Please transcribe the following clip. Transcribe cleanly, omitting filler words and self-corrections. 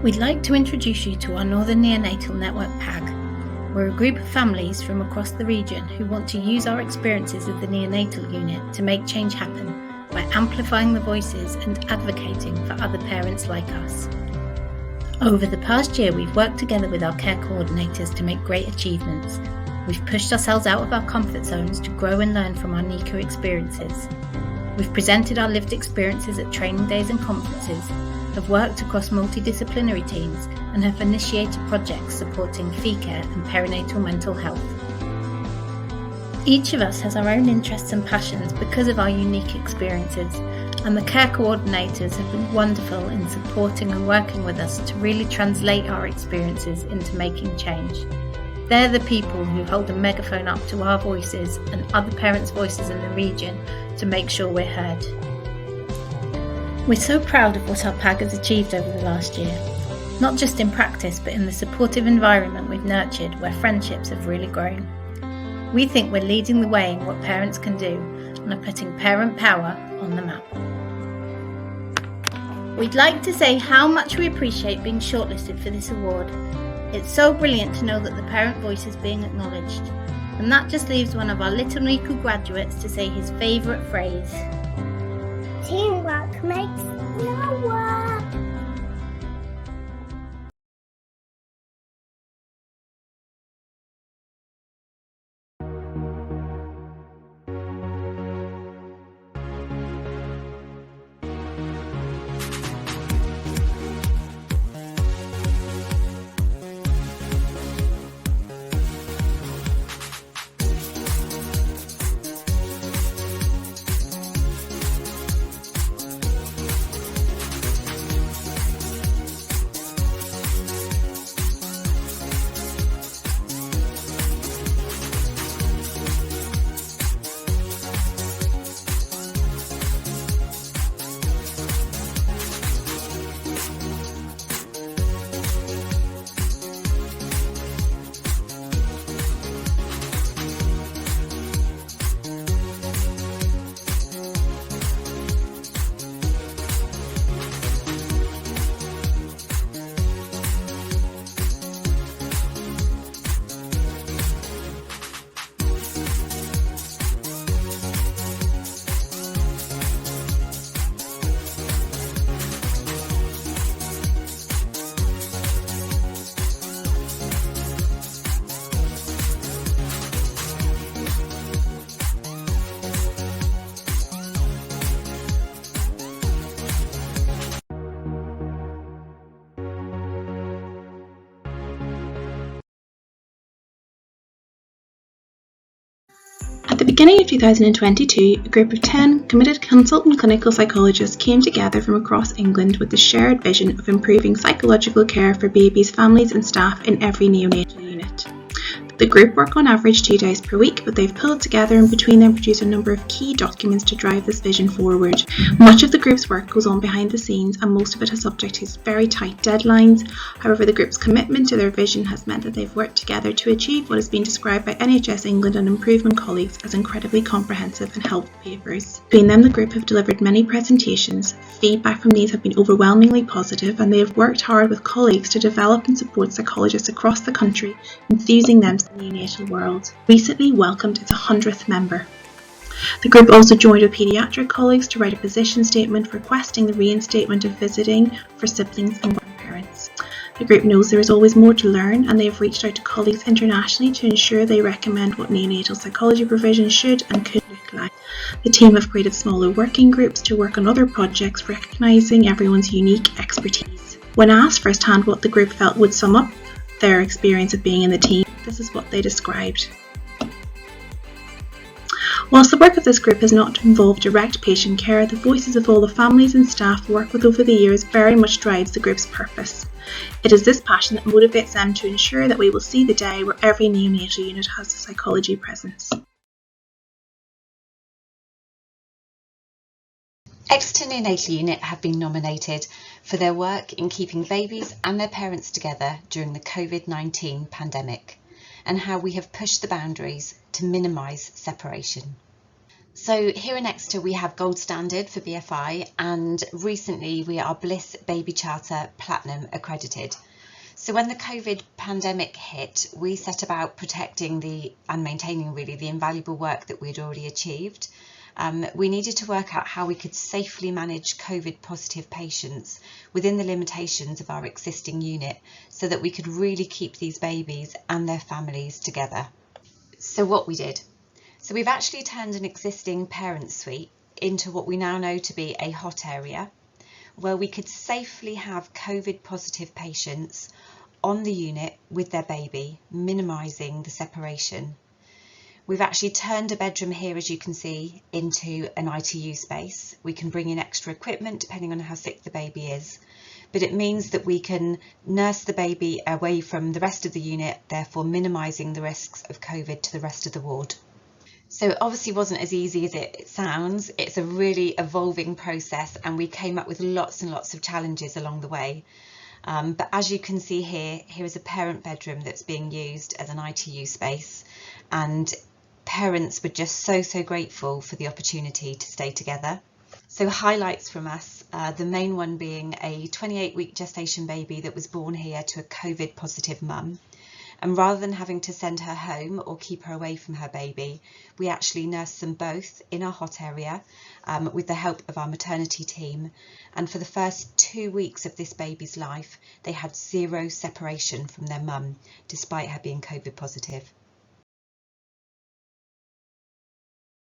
We'd like to introduce you to our Northern Neonatal Network PAG. We're a group of families from across the region who want to use our experiences of the neonatal unit to make change happen by amplifying the voices and advocating for other parents like us. Over the past year, we've worked together with our care coordinators to make great achievements. We've pushed ourselves out of our comfort zones to grow and learn from our NICU experiences. We've presented our lived experiences at training days and conferences, have worked across multidisciplinary teams, and have initiated projects supporting fee care and perinatal mental health. Each of us has our own interests and passions because of our unique experiences, and the care coordinators have been wonderful in supporting and working with us to really translate our experiences into making change. They're the people who hold the megaphone up to our voices and other parents' voices in the region to make sure we're heard. We're so proud of what our PAG has achieved over the last year, not just in practice but in the supportive environment we've nurtured where friendships have really grown. We think we're leading the way in what parents can do and are putting parent power on the map. We'd like to say how much we appreciate being shortlisted for this award. It's so brilliant to know that the parent voice is being acknowledged. And that just leaves one of our little NICU graduates to say his favourite phrase. Teamwork makes the work. At the beginning of 2022, a group of 10 committed consultant clinical psychologists came together from across England with the shared vision of improving psychological care for babies, families and staff in every neonatal unit. The group work on average 2 days per week, but they've pulled together and between them produced a number of key documents to drive this vision forward. Much of the group's work goes on behind the scenes and most of it has subject to very tight deadlines. However, the group's commitment to their vision has meant that they've worked together to achieve what has been described by NHS England and Improvement colleagues as incredibly comprehensive and helpful papers. Between them, the group have delivered many presentations. Feedback from these have been overwhelmingly positive and they have worked hard with colleagues to develop and support psychologists across the country, enthusing them to the neonatal world. Recently welcomed its 100th member. The group also joined with paediatric colleagues to write a position statement requesting the reinstatement of visiting for siblings and grandparents. The group knows there is always more to learn and they have reached out to colleagues internationally to ensure they recommend what neonatal psychology provision should and could look like. The team have created smaller working groups to work on other projects, recognising everyone's unique expertise. When asked firsthand what the group felt would sum up their experience of being in the team, this is what they described. Whilst the work of this group has not involved direct patient care, the voices of all the families and staff worked with over the years very much drives the group's purpose. It is this passion that motivates them to ensure that we will see the day where every neonatal unit has a psychology presence. Exeter Neonatal Unit have been nominated for their work in keeping babies and their parents together during the COVID-19 pandemic and how we have pushed the boundaries to minimise separation. So here in Exeter we have Gold Standard for BFI, and recently we are Bliss Baby Charter Platinum accredited. So when the COVID pandemic hit, we set about protecting and maintaining really the invaluable work that we'd already achieved. We needed to work out how we could safely manage COVID positive patients within the limitations of our existing unit so that we could really keep these babies and their families together. So what we did. So we've actually turned an existing parent suite into what we now know to be a hot area, where we could safely have COVID positive patients on the unit with their baby, minimising the separation. We've actually turned a bedroom here, as you can see, into an ITU space. We can bring in extra equipment depending on how sick the baby is, but it means that we can nurse the baby away from the rest of the unit, therefore minimising the risks of COVID to the rest of the ward. So it obviously wasn't as easy as it sounds. It's a really evolving process, and we came up with lots and lots of challenges along the way. But as you can see here is a parent bedroom that's being used as an ITU space, and parents were just so grateful for the opportunity to stay together. So highlights from us, the main one being a 28-week gestation baby that was born here to a COVID positive mum. And rather than having to send her home or keep her away from her baby, we actually nursed them both in our hot area with the help of our maternity team. And for the first 2 weeks of this baby's life, they had 0 separation from their mum, despite her being COVID positive.